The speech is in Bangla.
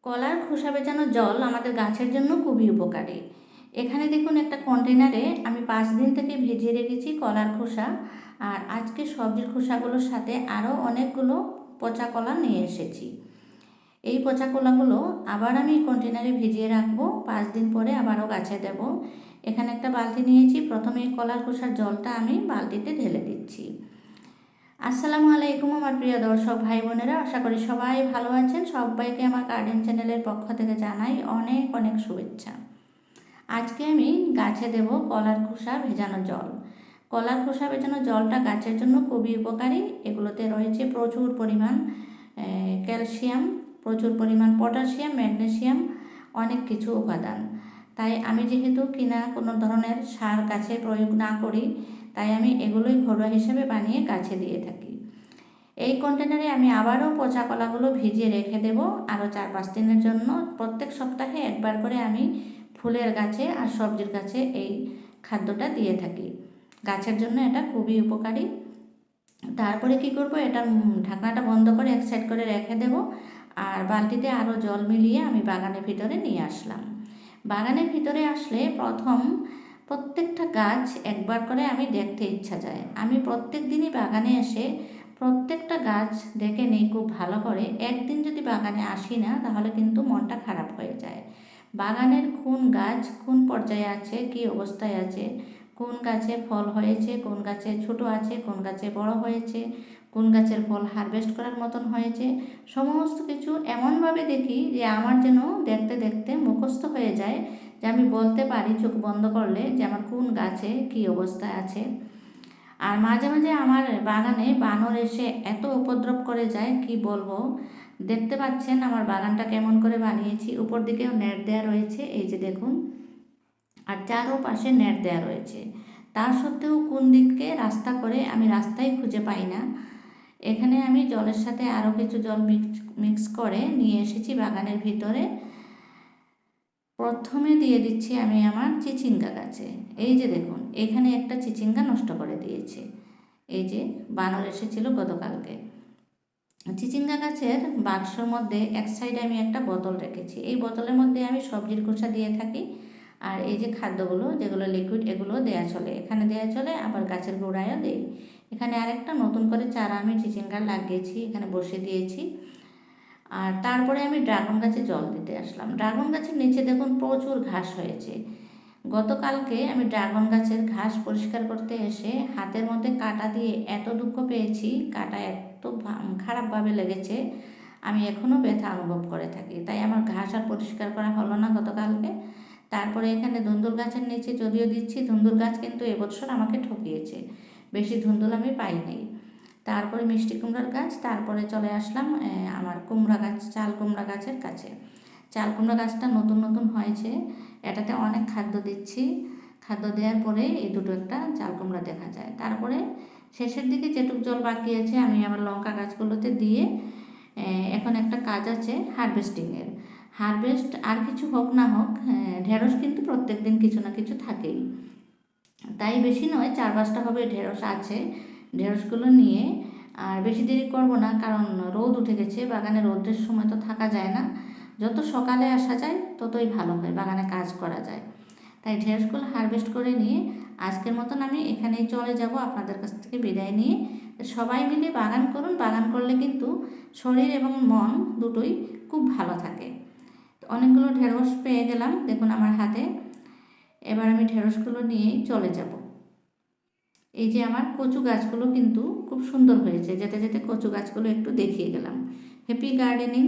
কলার খোসা ভেজানো জল আমাদের গাছের জন্য খুবই উপকারী। এখানে দেখুন একটা কন্টেনারে আমি 5 দিন থেকে ভিজিয়ে রেখেছি কলার খোসা। আর আজকে সবজির খোসাগুলোর সাথে আরও অনেকগুলো পচা কলা নিয়ে এসেছি। এই পচা কলাগুলো আবার আমি কন্টেনারে ভিজিয়ে রাখবো, 5 দিন পরে আবারও গাছে দেব। এখানে একটা বালতি নিয়েছি, প্রথমে এই কলার খোসার জলটা আমি বালতিতে ঢেলে দিচ্ছি। আসসালামু আলাইকুম আমার প্রিয় দর্শক ভাই বোনেরা, আশা করি সবাই ভালো আছেন। সবাইকে আমার গার্ডেন চ্যানেলের পক্ষ থেকে জানাই অনেক অনেক শুভেচ্ছা। আজকে আমি গাছে দেব কলার খোসা ভেজানো জল। কলার খোসা ভেজানো জলটা গাছের জন্য খুবই উপকারী। এগুলোতে রয়েছে প্রচুর পরিমাণ ক্যালসিয়াম, প্রচুর পরিমাণ পটাশিয়াম, ম্যাগনেসিয়াম, অনেক কিছু উপাদান। তাই আমি যেহেতু কিনা কোনো ধরনের সার গাছে প্রয়োগ না করি, তাই আমি এগুলোই ঘরোয়া হিসেবে বানিয়ে গাছে দিয়ে থাকি। এই কন্টেনারে আমি আবারও পচা কলাগুলো ভিজিয়ে রেখে দেব আরও 4-5 দিনের জন্য। প্রত্যেক সপ্তাহে একবার করে আমি ফুলের গাছে আর সবজির গাছে এই খাদ্যটা দিয়ে থাকি। গাছের জন্য এটা খুবই উপকারী। তারপরে কি করব, এটার ঢাকনাটা বন্ধ করে এক সাইড করে রেখে দেব। আর বালতিতে আরও জল মিলিয়ে আমি বাগানের ভিতরে নিয়ে আসলাম। বাগানের ভিতরে আসলে প্রত্যেকটা গাছ একবার করে আমি দেখতে ইচ্ছা যায়। আমি প্রত্যেক দিনই বাগানে এসে প্রত্যেকটা গাছ দেখে নিই খুব ভালো করে। একদিন যদি বাগানে আসি না, তাহলে কিন্তু মনটা খারাপ হয়ে যায়। বাগানের কোন গাছ কোন পর্যায়ে আছে, কী অবস্থায় আছে, কোন গাছে ফল হয়েছে, কোন গাছে ছোট আছে, কোন গাছে বড় হয়েছে, কোন গাছের ফল হারভেস্ট করার মতন হয়েছে, সমস্ত কিছু এমনভাবে দেখি যে আমার যেন দেখতে দেখতে মুখস্থ হয়ে যায়, যে আমি বলতে পারি চোখ বন্ধ করলে যে আমার কোন গাছে কী অবস্থায় আছে। আর মাঝে মাঝে আমার বাগানে বানর এসে এত উপদ্রব করে যায়, কি বলবো। দেখতে পাচ্ছেন আমার বাগানটা কেমন করে বানিয়েছি। উপর দিকেও নেট দেওয়া রয়েছে, এই যে দেখুন, আর চারোপাশে নেট দেওয়া রয়েছে। তার সত্ত্বেও কোন দিকে রাস্তা করে আমি রাস্তাই খুঁজে পাই না। এখানে আমি জলের সাথে আরও কিছু জল মিক্স করে নিয়ে এসেছি বাগানের ভিতরে। প্রথমে দিয়ে দিচ্ছি আমি আমার চিচিঙ্গা গাছে। এই যে দেখুন, এখানে একটা চিচিঙ্গা নষ্ট করে দিয়েছে। এই যে বানর এসেছিল গতকালকে। চিচিঙ্গা গাছের বাক্সর মধ্যে এক সাইডে আমি একটা বোতল রেখেছি। এই বোতলের মধ্যে আমি সবজির খোসা দিয়ে থাকি। আর এই যে খাদ্যগুলো যেগুলো লিকুইড, এগুলো দেয়া চলে, এখানে দেয়া চলে, আবার গাছের গোড়ায়ও দেই। এখানে আরেকটা নতুন করে চারা আমি চিচিঙ্গা লাগিয়েছি, এখানে বসে দিয়েছি। আর তারপরে আমি ড্রাগন গাছে জল দিতে আসলাম। ড্রাগন গাছের নিচে দেখুন প্রচুর ঘাস হয়েছে। গতকালকে আমি ড্রাগন গাছের ঘাস পরিষ্কার করতে এসে হাতের মধ্যে কাঁটা দিয়ে এত দুঃখ পেয়েছি, কাঁটা এত খারাপভাবে লেগেছে, আমি এখনও ব্যথা অনুভব করে থাকি। তাই আমার ঘাস আর পরিষ্কার করা হলো না গতকালকে। তারপরে এখানে ধুন্দুল গাছের নিচে যদিও দিচ্ছি, ধুন্দুল গাছ কিন্তু এবছর আমাকে ঠকিয়েছে, বেশি ধুন্দুল আমি পাইনি। তারপরে মিষ্টি কুমড়ার গাছ, তারপরে চলে আসলাম আমার কুমড়া গাছ, চাল কুমড়া গাছের কাছে। চাল কুমড়া গাছটা নতুন নতুন হয়েছে, এটাতে অনেক খাদ্য দিচ্ছি। খাদ্য দেওয়ার পরে এই দুটো একটা চাল কুমড়া দেখা যায়। তারপরে শেষের দিকে যেটুকু জল বাকি আছে আমি আমার লঙ্কা গাছগুলোতে দিয়ে এখন একটা কাজ আছে হারভেস্টিংয়ের। হারভেস্ট আর কিছু হোক না হোক, ঢেঁড়স কিন্তু প্রত্যেক দিন কিছু না কিছু থাকেই। তাই বেশি নয়, 4-5টা হবে ঢেঁড়স আছে। ঢেঁড়সগুলো নিয়ে আর বেশি দেরি করব না, কারণ রোদ উঠে গেছে। বাগানে রোদের সময় তো থাকা যায় না, যত সকালে আসা যায় ততই ভালো হয়, বাগানে কাজ করা যায়। তাই ঢেঁড়সগুলো হারভেস্ট করে নিয়ে আজকের মতন আমি এখানেই চলে যাব, আপনাদের কাছ থেকে বিদায় নিয়ে। সবাই মিলে বাগান করুন, বাগান করলে কিন্তু শরীর এবং মন দুটোই খুব ভালো থাকে। অনেকগুলো ঢেঁড়স পেয়ে গেলাম দেখুন আমার হাতে। এবার আমি ঢেঁড়সগুলো নিয়েই চলে যাব। এই যে আমার কচু গাছগুলো কিন্তু খুব সুন্দর হয়েছে, যেতে যেতে কচু গাছগুলো একটু দেখিয়ে গেলাম। Happy gardening.